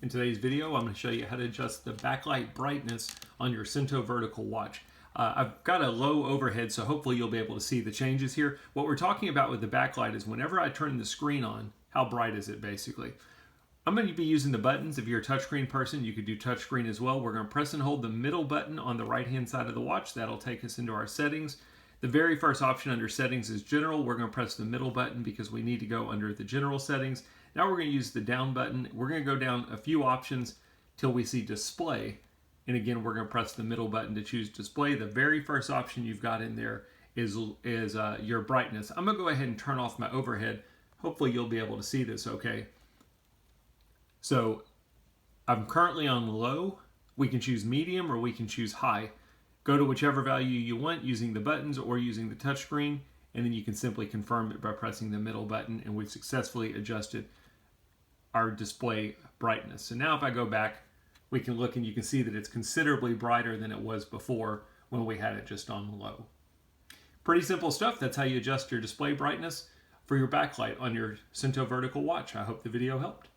In today's video, I'm going to show you how to adjust the backlight brightness on your Suunto Vertical watch. I've got a low overhead, so hopefully you'll be able to see the changes here. What we're talking about with the backlight is whenever I turn the screen on, how bright is it basically? I'm going to be using the buttons. If you're a touchscreen person, you could do touchscreen as well. We're going to press and hold the middle button on the right-hand side of the watch. That'll take us into our settings. The very first option under settings is general. We're going to press the middle button because we need to go under the general settings. Now we're going to use the down button. We're going to go down a few options till we see display. And again, we're going to press the middle button to choose display. The very first option you've got in there is your brightness. I'm going to go ahead and turn off my overhead. Hopefully you'll be able to see this okay. So I'm currently on low. We can choose medium or we can choose high. Go to whichever value you want using the buttons or using the touchscreen, and then you can simply confirm it by pressing the middle button, and we've successfully adjusted our display brightness. So now if I go back, we can look and you can see that it's considerably brighter than it was before when we had it just on low. Pretty simple stuff. That's how you adjust your display brightness for your backlight on your Suunto Vertical watch. I hope the video helped.